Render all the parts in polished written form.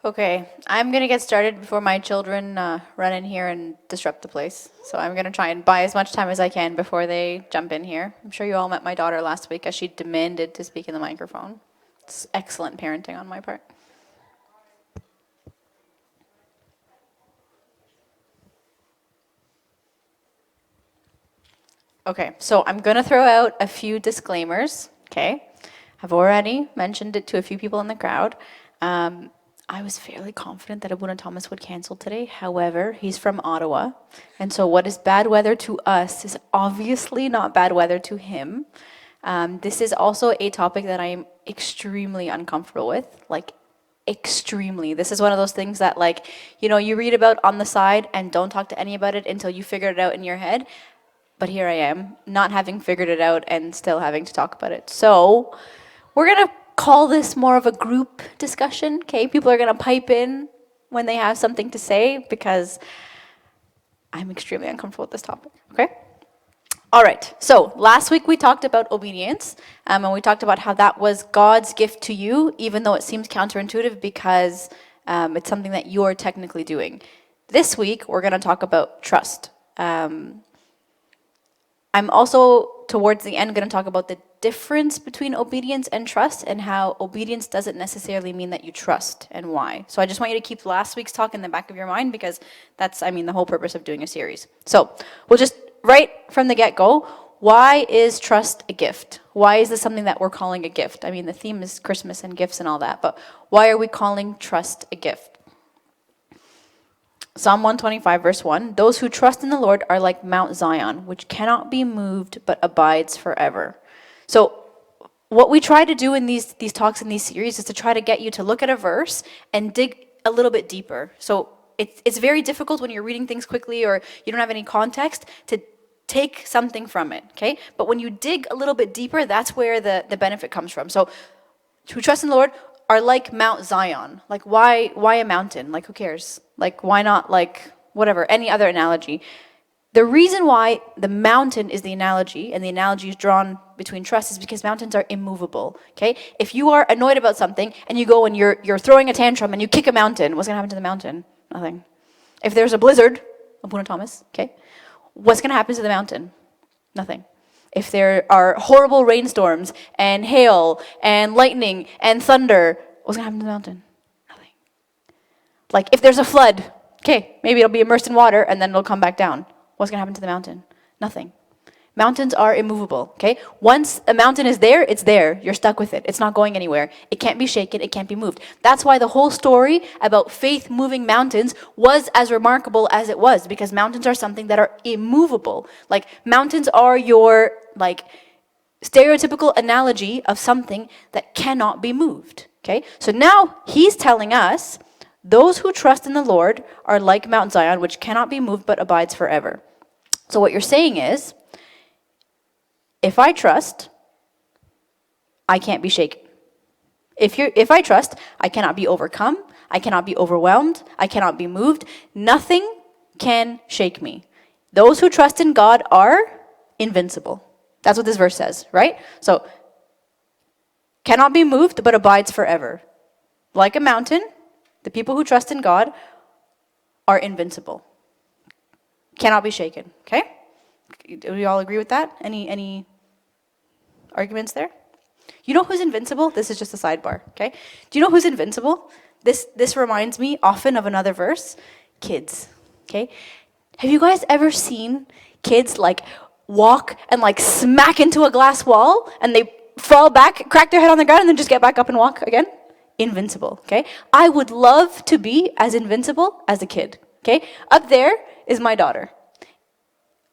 Okay, I'm gonna get started before my children run in here and disrupt the place. So I'm gonna try and buy as much time as I can before they jump in here. I'm sure you all met my daughter last week as she demanded to speak in the microphone. It's excellent parenting on my part. Okay, so I'm gonna throw out a few disclaimers, okay? I've already mentioned it to a few people in the crowd. I was fairly confident that Abuna Thomas would cancel today. However, he's from Ottawa. And so what is bad weather to us is obviously not bad weather to him. This is also a topic that I am extremely uncomfortable with, like extremely. This is one of those things that you read about on the side and don't talk to any about it until you figure it out in your head. But here I am, not having figured it out and still having to talk about it. So we're going to call this more of a group discussion, okay? People are going to pipe in when they have something to say because I'm extremely uncomfortable with this topic, okay? All right, so last week we talked about obedience, and we talked about how that was God's gift to you, even though it seems counterintuitive because it's something that you're technically doing. This week, we're going to talk about trust. I'm also, towards the end, going to talk about the difference between obedience and trust and how obedience doesn't necessarily mean that you trust and why. So I just want you to keep last week's talk in the back of your mind because that's, the whole purpose of doing a series. So we'll just, right from the get-go, why is trust a gift? Why is this something that we're calling a gift? The theme is Christmas and gifts and all that, but why are we calling trust a gift? Psalm 125, verse 1, those who trust in the Lord are like Mount Zion, which cannot be moved but abides forever. So what we try to do in these talks in these series is to try to get you to look at a verse and dig a little bit deeper. So it's very difficult when you're reading things quickly or you don't have any context to take something from it, okay? But when you dig a little bit deeper, that's where the benefit comes from. So who trust in the Lord are like Mount Zion. Like, why a mountain? Like, who cares? Like, why not, whatever, any other analogy? The reason why the mountain is the analogy, and the analogy is drawn between trust, is because mountains are immovable, okay? If you are annoyed about something, and you go and you're throwing a tantrum, and you kick a mountain, what's going to happen to the mountain? Nothing. If there's a blizzard, Abuna Thomas, okay? What's going to happen to the mountain? Nothing. If there are horrible rainstorms and hail and lightning and thunder, what's going to happen to the mountain? Nothing. Like if there's a flood, okay, maybe it'll be immersed in water and then it'll come back down. What's going to happen to the mountain? Nothing. Mountains are immovable, okay? Once a mountain is there, it's there. You're stuck with it. It's not going anywhere. It can't be shaken. It can't be moved. That's why the whole story about faith moving mountains was as remarkable as it was, because mountains are something that are immovable. Like mountains are your stereotypical analogy of something that cannot be moved, okay? So now he's telling us, those who trust in the Lord are like Mount Zion, which cannot be moved but abides forever. So what you're saying is, if I trust, I can't be shaken. If I trust, I cannot be overcome, I cannot be overwhelmed, I cannot be moved. Nothing can shake me. Those who trust in God are invincible. That's what this verse says, right? So, cannot be moved but abides forever. Like a mountain, the people who trust in God are invincible. Cannot be shaken, okay? Do we all agree with that? Any arguments there? You know who's invincible? This is just a sidebar, okay? Do you know who's invincible? This reminds me often of another verse. Kids, okay? Have you guys ever seen kids walk and smack into a glass wall and they fall back, crack their head on the ground and then just get back up and walk again? Invincible, okay? I would love to be as invincible as a kid, okay? Up there is my daughter.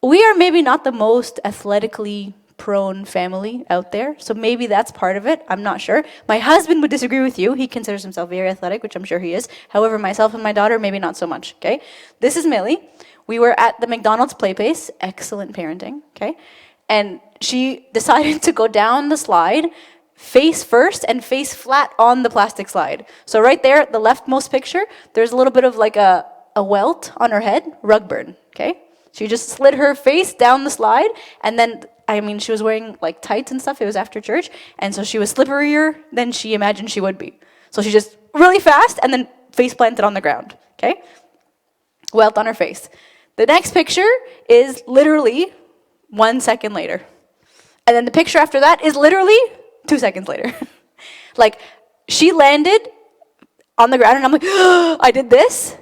We are maybe not the most athletically prone family out there, so maybe that's part of it. I'm not sure. My husband would disagree with you. He considers himself very athletic, which I'm sure he is. However, myself and my daughter, maybe not so much, okay? This is Millie. We were at the McDonald's play place. Excellent parenting, okay? And she decided to go down the slide face first and face flat on the plastic slide. So right there, the leftmost picture, there's a little bit of a welt on her head, rug burn, okay? She just slid her face down the slide, and then, she was wearing tights and stuff. It was after church, and so she was slipperier than she imagined she would be. So she just really fast, and then face planted on the ground, okay? Welt on her face. The next picture is literally 1 second later. And then the picture after that is literally 2 seconds later. Like, she landed on the ground and I'm like, oh, I did this.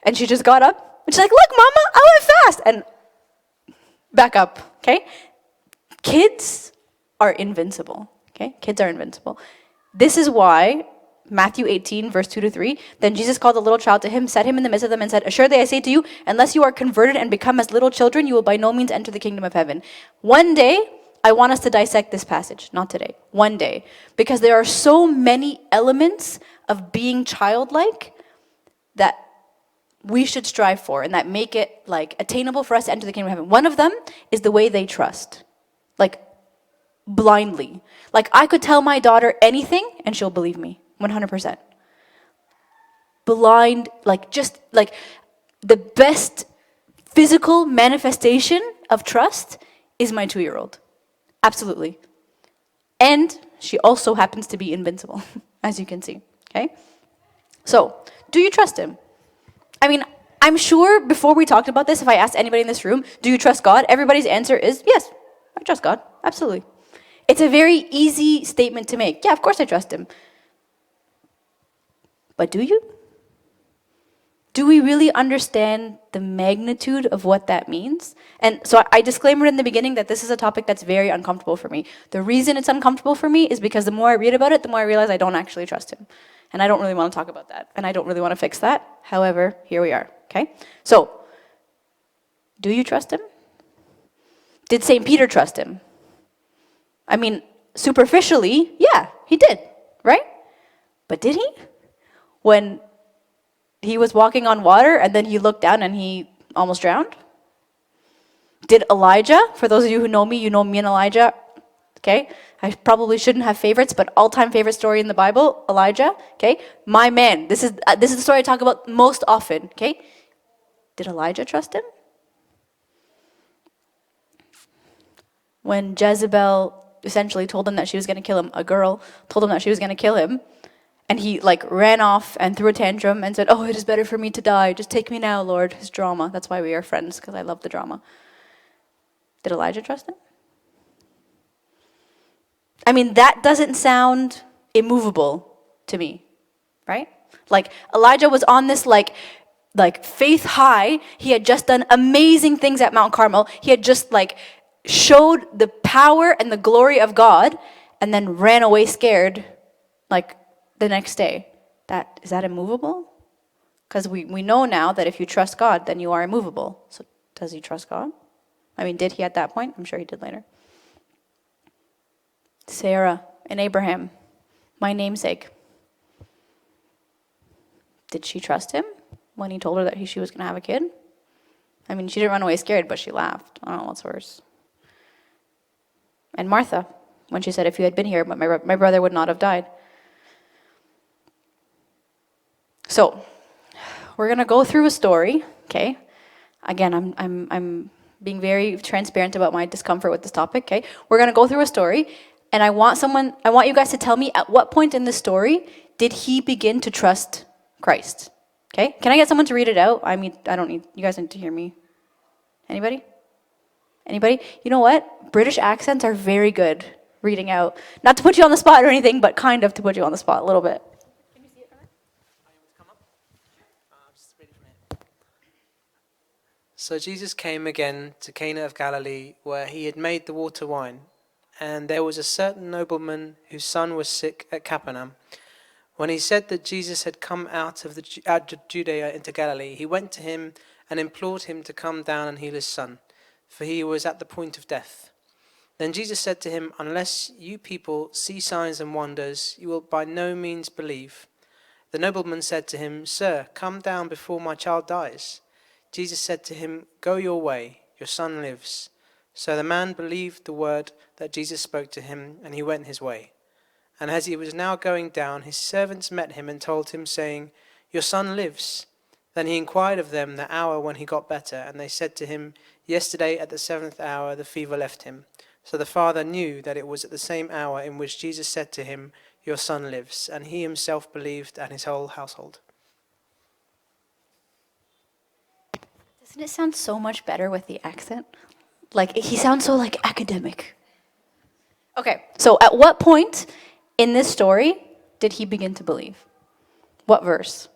And she just got up. And she's like, look, mama, I went fast. And back up, okay? Kids are invincible, okay? Kids are invincible. This is why Matthew 18, verse 2 to 3, then Jesus called a little child to him, set him in the midst of them, and said, assuredly I say to you, unless you are converted and become as little children, you will by no means enter the kingdom of heaven. One day, I want us to dissect this passage, not today, one day, because there are so many elements of being childlike that we should strive for and that make it like attainable for us to enter the kingdom of heaven. One of them is the way they trust, like blindly. Like I could tell my daughter anything and she'll believe me, 100%. Blind, like just like the best physical manifestation of trust is my 2-year-old. Absolutely. And she also happens to be invincible, as you can see, okay? So, do you trust him? I mean, I'm sure before we talked about this, if I asked anybody in this room, do you trust God? Everybody's answer is, yes, I trust God, absolutely. It's a very easy statement to make. Yeah, of course I trust him. But do you? Do we really understand the magnitude of what that means? And so I disclaimer in the beginning that this is a topic that's very uncomfortable for me. The reason it's uncomfortable for me is because the more I read about it, the more I realize I don't actually trust him. And I don't really want to talk about that. And I don't really want to fix that. However, here we are, okay? So, do you trust him? Did St. Peter trust him? I mean, superficially, yeah, he did, right? But did he? When he was walking on water and then he looked down and he almost drowned? Did Elijah, for those of you who know me, you know me and Elijah, okay? I probably shouldn't have favorites, but all-time favorite story in the Bible, Elijah, okay? My man, this is the story I talk about most often, okay? Did Elijah trust him? When Jezebel essentially told him that she was going to kill him, a girl told him that she was going to kill him, and he like ran off and threw a tantrum and said, oh, it is better for me to die. Just take me now, Lord. His drama. That's why we are friends, because I love the drama. Did Elijah trust him? I mean, that doesn't sound immovable to me, right? Like Elijah was on this like faith high. He had just done amazing things at Mount Carmel. He had just like showed the power and the glory of God and then ran away scared like the next day. Is that immovable? Because we know now that if you trust God, then you are immovable. So does he trust God? I mean, did he at that point? I'm sure he did later. Sarah and Abraham, my namesake. Did she trust him when he told her that she was going to have a kid? I mean, she didn't run away scared, but she laughed. I don't know what's worse. And Martha, when she said, if you had been here, my brother would not have died. So, we're going to go through a story, okay? Again, I'm being very transparent about my discomfort with this topic, okay? We're going to go through a story, and I want you guys to tell me at what point in the story did he begin to trust Christ, okay? Can I get someone to read it out? I mean, I don't need, you guys need to hear me. Anybody? Anybody? You know what? British accents are very good reading out. Not to put you on the spot or anything, but kind of to put you on the spot a little bit. So Jesus came again to Cana of Galilee, where he had made the water wine. And there was a certain nobleman whose son was sick at Capernaum. When he said that Jesus had come out of Judea into Galilee, he went to him and implored him to come down and heal his son, for he was at the point of death. Then Jesus said to him, unless you people see signs and wonders, you will by no means believe. The nobleman said to him, Sir, come down before my child dies. Jesus said to him, go your way, your son lives. So the man believed the word that Jesus spoke to him, and he went his way. And as he was now going down, his servants met him and told him, saying, your son lives. Then he inquired of them the hour when he got better, and they said to him, yesterday at the 7th hour the fever left him. So the father knew that it was at the same hour in which Jesus said to him, your son lives. And he himself believed, and his whole household. Doesn't it sound so much better with the accent? Like, he sounds so, like, academic. Okay, so at what point in this story did he begin to believe? What verse?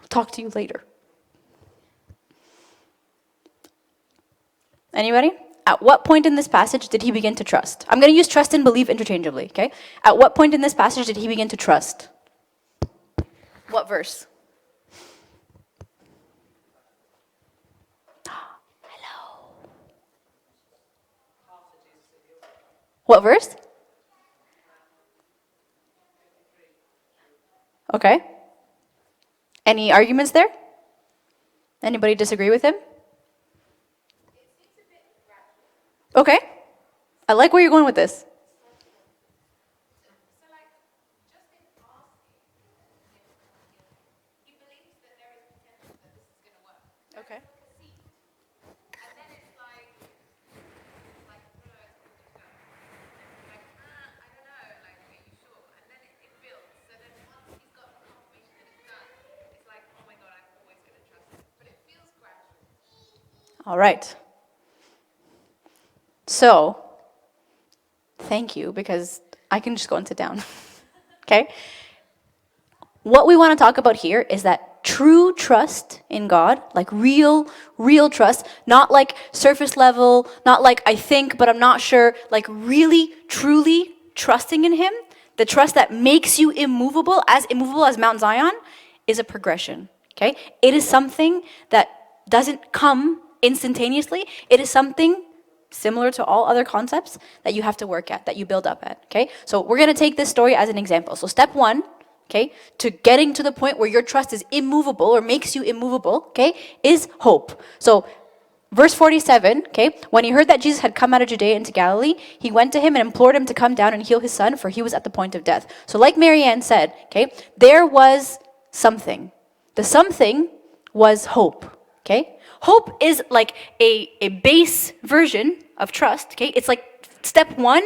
Talk to you later. Anybody? At what point in this passage did he begin to trust? I'm going to use trust and believe interchangeably, okay? At what point in this passage did he begin to trust? What verse? Hello. What verse? Okay. Any arguments there? Anybody disagree with him? Okay. I like where you're going with this. Okay. All right. So, thank you, because I can just go and sit down. Okay? What we want to talk about here is that true trust in God, like real trust, not like surface level, not like I think but I'm not sure, like really, truly trusting in Him, the trust that makes you immovable as Mount Zion, is a progression. Okay? It is something that doesn't come instantaneously. It is something similar to all other concepts that you have to work at, that you build up at, okay? So we're going to take this story as an example. So step one, okay, to getting to the point where your trust is immovable or makes you immovable, okay, is hope. So verse 47, okay, when he heard that Jesus had come out of Judea into Galilee, he went to him and implored him to come down and heal his son, for he was at the point of death. So like Marianne said, okay, there was something. The something was hope, okay? Hope is like a base version of trust, okay? It's like step one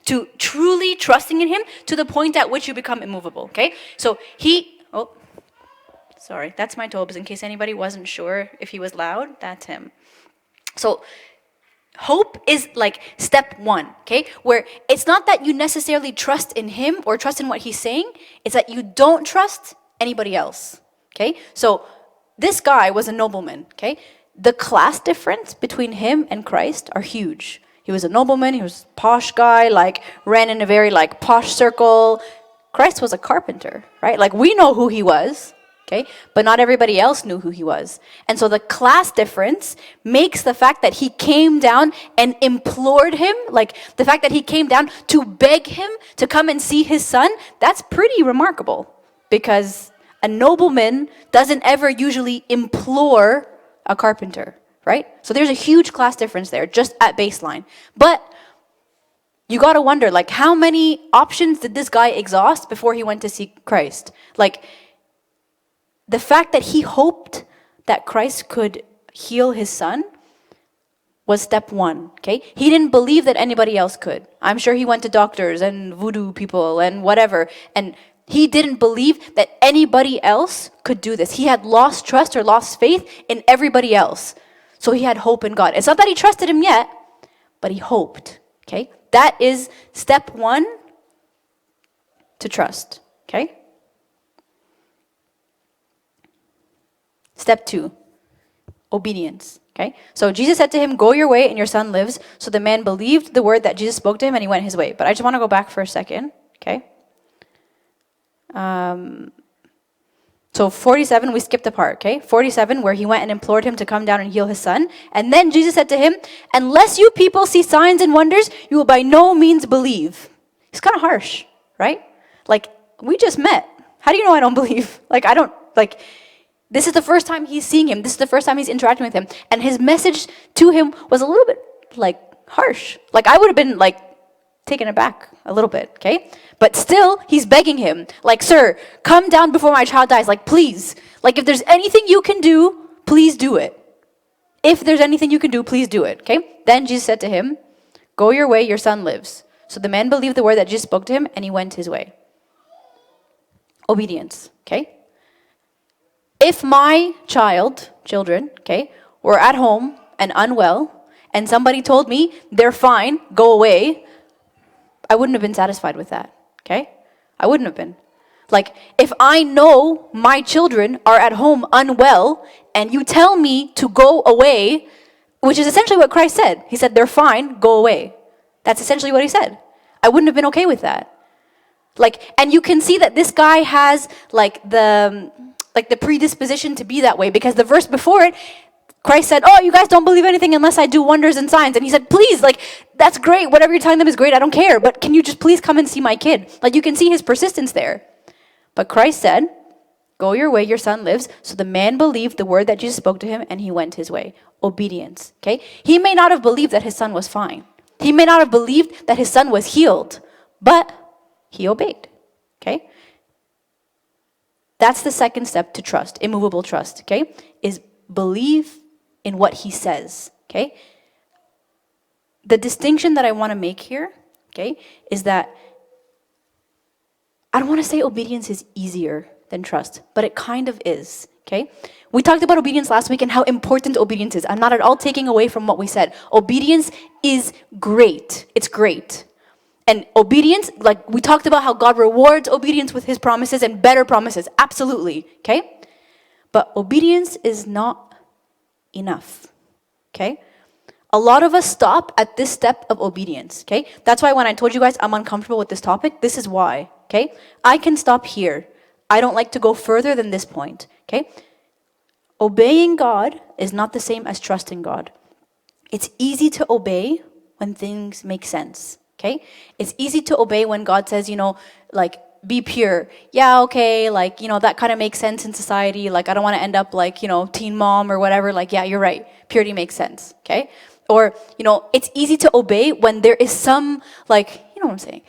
to truly trusting in Him to the point at which you become immovable, okay? So sorry, that's my Tobes, in case anybody wasn't sure if he was loud, that's him. So hope is like step one, okay? Where it's not that you necessarily trust in Him or trust in what He's saying, it's that you don't trust anybody else, okay? So this guy was a nobleman, okay? The class difference between him and Christ are huge. He was a nobleman, he was a posh guy, like ran in a very like posh circle. Christ was a carpenter, right? Like we know who he was, okay? But not everybody else knew who he was. And so the class difference makes the fact that he came down and implored him, like the fact that he came down to beg him to come and see his son, that's pretty remarkable, because a nobleman doesn't ever usually implore a carpenter, right? So there's a huge class difference there, just at baseline. But you gotta wonder, like, how many options did this guy exhaust before he went to see Christ? Like, the fact that he hoped that Christ could heal his son was step one, okay? He didn't believe that anybody else could. I'm sure he went to doctors and voodoo people and whatever, and he didn't believe that anybody else could do this. He had lost trust or lost faith in everybody else. So he had hope in God. It's not that he trusted Him yet, but he hoped, okay? That is step one to trust, okay? Step two, obedience, okay? So Jesus said to him, "Go your way and your son lives." So the man believed the word that Jesus spoke to him and he went his way. But I just want to go back for a second, okay? So 47, we skipped a part, okay? 47, where he went and implored him to come down and heal his son. And then Jesus said to him, "Unless you people see signs and wonders, you will by no means believe." It's kind of harsh, right? Like, we just met. How do you know I don't believe? Like, I don't, like, this is the first time he's seeing him. This is the first time he's interacting with him. And his message to him was a little bit, like, harsh. Like, I would have been, like, taken aback a little bit, okay? But still, he's begging him, like, "Sir, come down before my child dies. Like, please. Like, if there's anything you can do, please do it. If there's anything you can do, please do it," okay? Then Jesus said to him, "Go your way, your son lives." So the man believed the word that Jesus spoke to him, and he went his way. Obedience, okay? if my children, okay, were at home and unwell, and somebody told me, they're fine, go away, I wouldn't have been satisfied with that, okay? I wouldn't have been. Like, if I know my children are at home unwell, and you tell me to go away, which is essentially what Christ said. He said, they're fine, go away. That's essentially what he said. I wouldn't have been okay with that. Like, and you can see that this guy has like the predisposition to be that way, because the verse before it, Christ said, oh, you guys don't believe anything unless I do wonders and signs. And he said, please, like, that's great. Whatever you're telling them is great. I don't care. But can you just please come and see my kid? Like, you can see his persistence there. But Christ said, go your way, your son lives. So the man believed the word that Jesus spoke to him, and he went his way. Obedience, okay? He may not have believed that his son was fine. He may not have believed that his son was healed, but he obeyed, okay? That's the second step to trust, immovable trust, okay? Is believe in what he says, okay? The distinction that I want to make here, okay, is that I don't want to say obedience is easier than trust, but it kind of is, okay? We talked about obedience last week and how important obedience is. I'm not at all taking away from what we said. Obedience is great. It's great. And obedience, like we talked about how God rewards obedience with his promises and better promises. Absolutely, okay? But obedience is not enough, okay? A lot of us stop at this step of obedience, okay? That's why when I told you guys I'm uncomfortable with this topic, this is why, okay? I can stop here. I don't like to go further than this point, okay? Obeying God is not the same as trusting God. It's easy to obey when things make sense, okay? It's easy to obey when God says, like, be pure. Yeah, okay, like, that kind of makes sense in society. Like, I don't want to end up like, teen mom or whatever. Like, yeah, you're right. Purity makes sense, okay? Or, it's easy to obey when there is some, like, you know what I'm saying?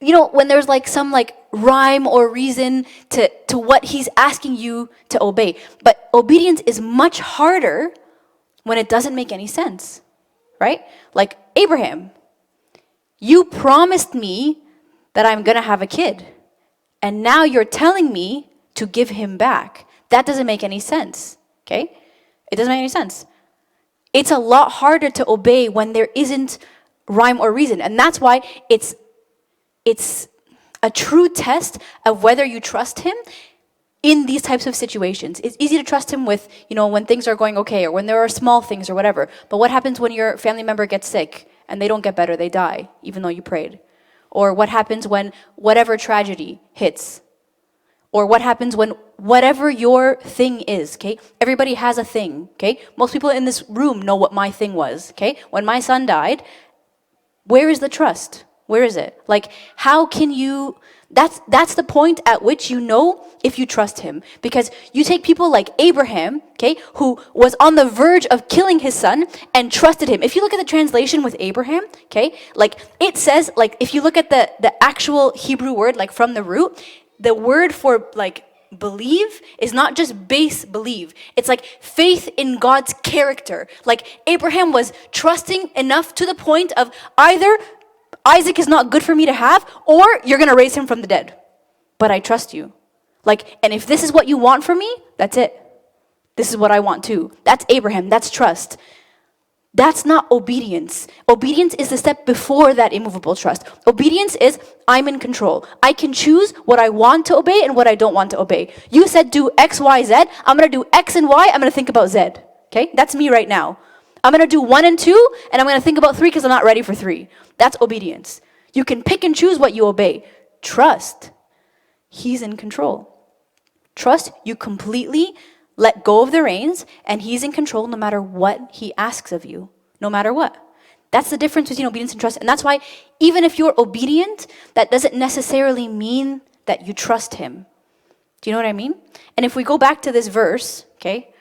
When there's like some like rhyme or reason to what he's asking you to obey. But obedience is much harder when it doesn't make any sense, right? Like, Abraham, you promised me that I'm going to have a kid. And now you're telling me to give him back. That doesn't make any sense, okay? It doesn't make any sense. It's a lot harder to obey when there isn't rhyme or reason. And that's why it's a true test of whether you trust him in these types of situations. It's easy to trust him with, when things are going okay or when there are small things or whatever. But what happens when your family member gets sick and they don't get better, they die, even though you prayed? Or what happens when whatever tragedy hits? Or what happens when whatever your thing is, okay? Everybody has a thing, okay? Most people in this room know what my thing was, okay? When my son died, where is the trust? Where is it? Like, how can you... That's the point at which you know if you trust him. Because you take people like Abraham, okay, who was on the verge of killing his son and trusted him. If you look at the translation with Abraham, okay, like it says, like if you look at the actual Hebrew word, like from the root, the word for like believe is not just base believe. It's like faith in God's character. Like Abraham was trusting enough to the point of either Isaac is not good for me to have, or you're going to raise him from the dead. But I trust you. Like, and if this is what you want from me, that's it. This is what I want too. That's Abraham. That's trust. That's not obedience. Obedience is the step before that immovable trust. Obedience is, I'm in control. I can choose what I want to obey and what I don't want to obey. You said do X, Y, Z. I'm going to do X and Y. I'm going to think about Z. Okay? That's me right now. I'm going to do 1 and 2, and I'm going to think about 3 because I'm not ready for 3. That's obedience. You can pick and choose what you obey. Trust. He's in control. Trust, you completely let go of the reins, and he's in control no matter what he asks of you. No matter what. That's the difference between obedience and trust. And that's why even if you're obedient, that doesn't necessarily mean that you trust him. Do you know what I mean? And if we go back to this verse, okay,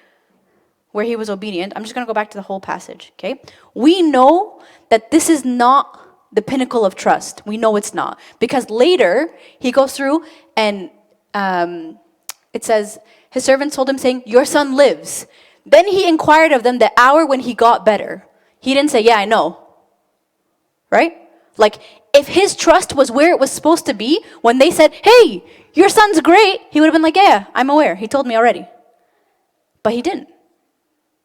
where he was obedient, I'm just going to go back to the whole passage, okay? We know that this is not the pinnacle of trust. We know it's not. Because later, he goes through and it says, his servants told him saying, your son lives. Then he inquired of them the hour when he got better. He didn't say, yeah, I know. Right? Like, if his trust was where it was supposed to be, when they said, hey, your son's great, he would have been like, yeah, I'm aware. He told me already. But he didn't.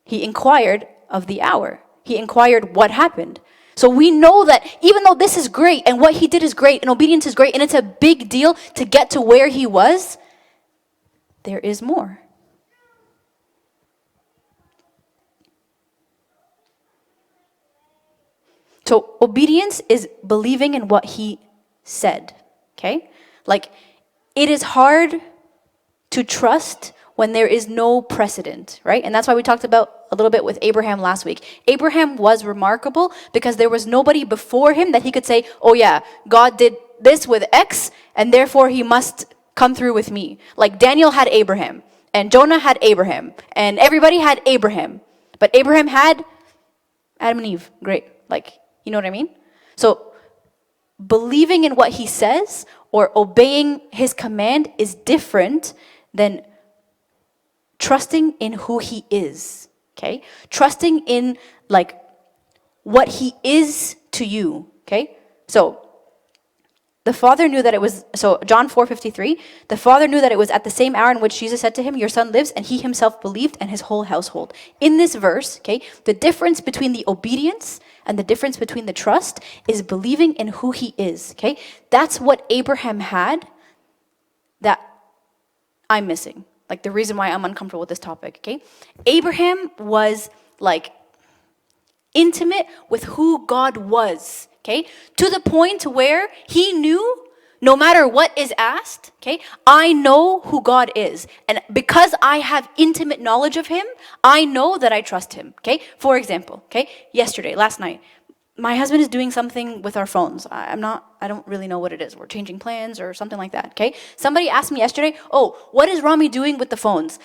He inquired of the hour. He inquired what happened. So we know that even though this is great and what he did is great and obedience is great and it's a big deal to get to where he was, there is more. So obedience is believing in what he said, okay? Like, it is hard to trust when there is no precedent, right? And that's why we talked about a little bit with Abraham last week. Abraham was remarkable because there was nobody before him that he could say, oh yeah, God did this with X, and therefore he must come through with me. Like Daniel had Abraham, and Jonah had Abraham, and everybody had Abraham. But Abraham had Adam and Eve. Great. Like, you know what I mean? So believing in what he says or obeying his command is different than trusting in who he is, okay? Trusting in like what he is to you, okay? So the Father knew that it was, so John 4:53, the Father knew that it was at the same hour in which Jesus said to him, your son lives, and he himself believed and his whole household. In this verse, okay, the difference between the obedience and the difference between the trust is believing in who he is, okay? That's what Abraham had that I'm missing. Like the reason why I'm uncomfortable with this topic, okay? Abraham was like intimate with who God was, okay? To the point where he knew no matter what is asked, okay? I know who God is. And because I have intimate knowledge of him, I know that I trust him, okay? For example, okay? Last night, my husband is doing something with our phones. I don't really know what it is. We're changing plans or something like that, okay? Somebody asked me yesterday, oh, what is Rami doing with the phones?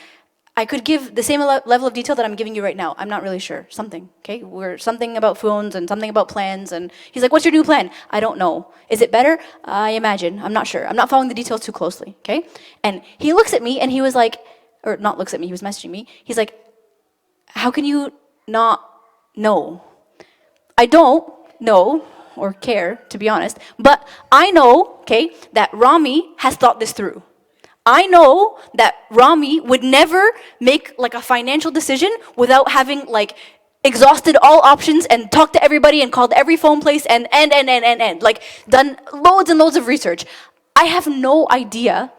I could give the same level of detail that I'm giving you right now. I'm not really sure. Something, okay? We're something about phones and something about plans. And he's like, what's your new plan? I don't know. Is it better? I imagine. I'm not sure. I'm not following the details too closely, okay? And he looks at me and he was like, or not looks at me, he was messaging me. He's like, how can you not know? I don't know or care, to be honest, but I know, okay, that Rami has thought this through. I know that Rami would never make like a financial decision without having like exhausted all options and talked to everybody and called every phone place and like done loads and loads of research. I have no idea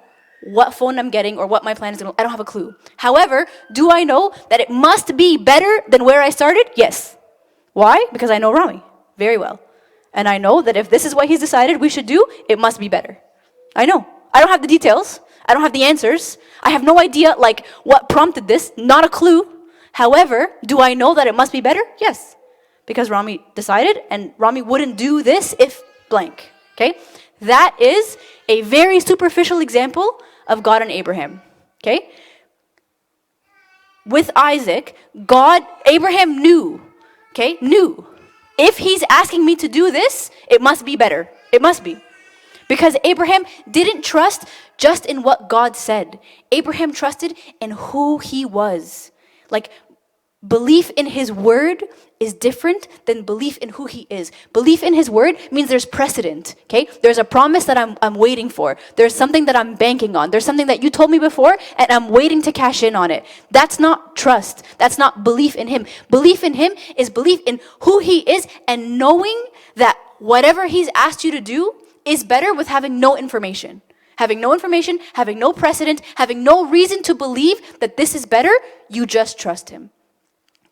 what phone I'm getting or what my plan is. I don't have a clue. However, do I know that it must be better than where I started? Yes. Why? Because I know Rami very well. And I know that if this is what he's decided we should do, it must be better. I know. I don't have the details. I don't have the answers. I have no idea like what prompted this. Not a clue. However, do I know that it must be better? Yes. Because Rami decided and Rami wouldn't do this if blank. Okay? That is a very superficial example of God and Abraham. Okay? With Isaac, Abraham knew. Okay? Knew. If he's asking me to do this, it must be better. It must be. Because Abraham didn't trust just in what God said. Abraham trusted in who he was. Like, belief in his word is different than belief in who he is. Belief in his word means there's precedent, okay? There's a promise that I'm waiting for. There's something that I'm banking on. There's something that you told me before and I'm waiting to cash in on it. That's not trust. That's not belief in him. Belief in him is belief in who he is and knowing that whatever he's asked you to do is better with having no information. Having no information, having no precedent, having no reason to believe that this is better, you just trust him.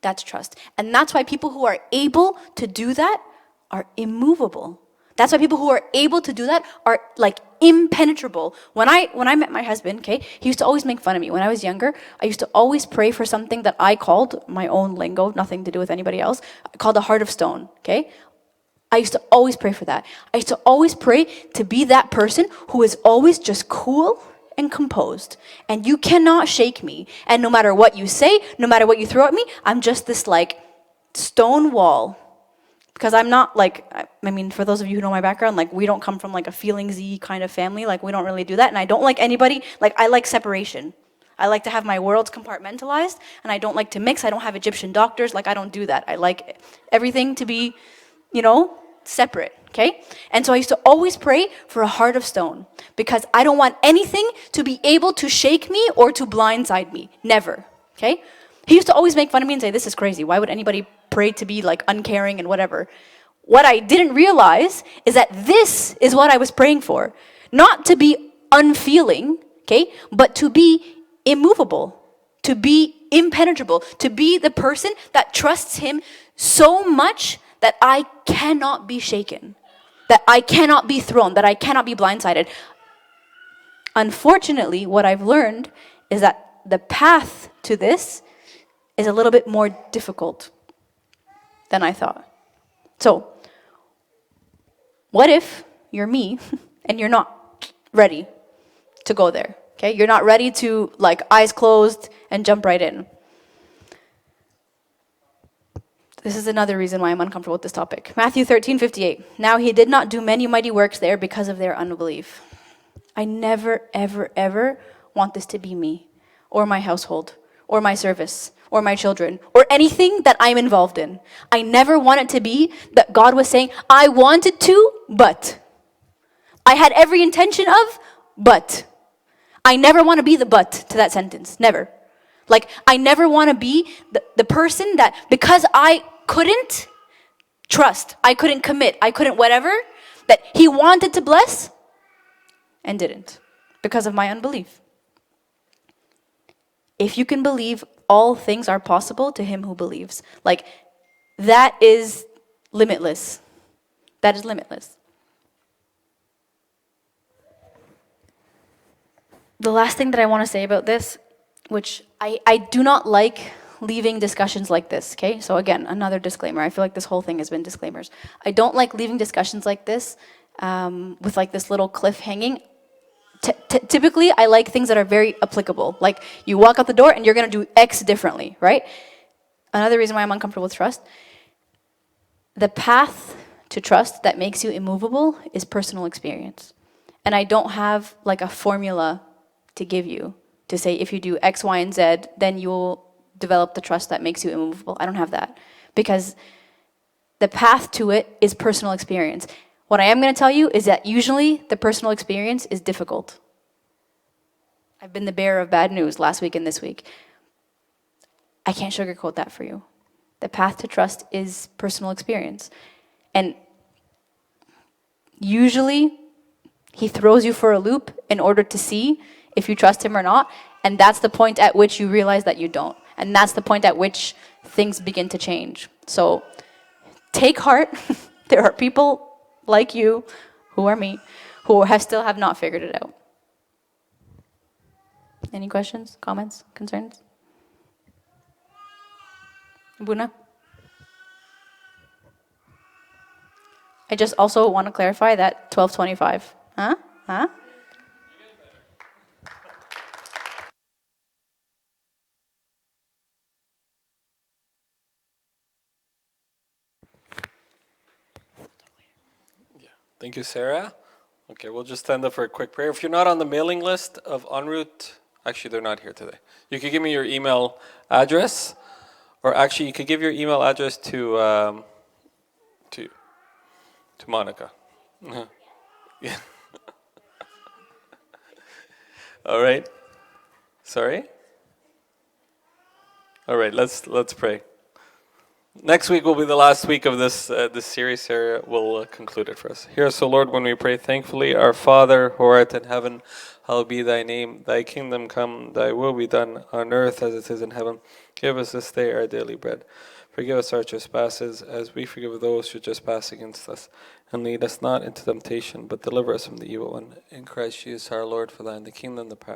That's trust. And that's why people who are able to do that are immovable. That's why people who are able to do that are like impenetrable. When I met my husband, okay, he used to always make fun of me. When I was younger, I used to always pray for something that I called, my own lingo, nothing to do with anybody else, called a heart of stone, okay? I used to always pray for that. I used to always pray to be that person who is always just cool and composed. And you cannot shake me. And no matter what you say, no matter what you throw at me, I'm just this like stone wall. Because I'm not like, I mean, for those of you who know my background, like we don't come from like a feelingsy kind of family. Like we don't really do that. And I don't like anybody, like I like separation. I like to have my worlds compartmentalized. And I don't like to mix. I don't have Egyptian doctors. Like I don't do that. I like everything to be, separate, okay? And so I used to always pray for a heart of stone because I don't want anything to be able to shake me or to blindside me. Never. Okay? He used to always make fun of me and say, this is crazy. Why would anybody pray to be like uncaring and whatever? What I didn't realize is that this is what I was praying for. Not to be unfeeling, okay, but to be immovable, to be impenetrable, to be the person that trusts him so much that I cannot be shaken, that I cannot be thrown, that I cannot be blindsided. Unfortunately, what I've learned is that the path to this is a little bit more difficult than I thought. So, what if you're me and you're not ready to go there? Okay, you're not ready to like eyes closed and jump right in. This is another reason why I'm uncomfortable with this topic. Matthew 13:58. Now he did not do many mighty works there because of their unbelief. I never, ever, ever want this to be me, or my household, or my service, or my children, or anything that I'm involved in. I never want it to be that God was saying, I wanted to, but. I had every intention of, but. I never want to be the but to that sentence. Never. Like, I never want to be the person that, because I couldn't trust, I couldn't commit, I couldn't whatever, that he wanted to bless and didn't because of my unbelief. If you can believe, all things are possible to him who believes. Like, that is limitless. That is limitless. The last thing that I want to say about this, which I do not like leaving discussions like this, okay? So again, another disclaimer. I feel like this whole thing has been disclaimers. I don't like leaving discussions like this with like this little cliff hanging. Typically, I like things that are very applicable. Like, you walk out the door and you're going to do X differently, right? Another reason why I'm uncomfortable with trust, the path to trust that makes you immovable is personal experience. And I don't have like a formula to give you to say if you do X, Y, and Z, then you'll develop the trust that makes you immovable. I don't have that. Because the path to it is personal experience. What I am going to tell you is that usually the personal experience is difficult. I've been the bearer of bad news last week and this week. I can't sugarcoat that for you. The path to trust is personal experience. And usually he throws you for a loop in order to see if you trust him or not. And that's the point at which you realize that you don't. And that's the point at which things begin to change. So take heart. There are people like you, who are me, who still have not figured it out. Any questions, comments, concerns? Buna? I just also want to clarify that 12:25. Huh? Thank you, Sarah. Okay, we'll just stand up for a quick prayer. If you're not on the mailing list of OnRoute, actually, they're not here today. You could give me your email address, or actually, you could give your email address to Monica. Yeah. All right. Sorry. All right. Let's pray. Next week will be the last week of this series. Sarah will conclude it for us. Hear us, O Lord, when we pray thankfully. Our Father, who art in heaven, hallowed be thy name. Thy kingdom come, thy will be done on earth as it is in heaven. Give us this day our daily bread. Forgive us our trespasses, as we forgive those who trespass against us. And lead us not into temptation, but deliver us from the evil one. In Christ Jesus our Lord, for thine the kingdom, the power,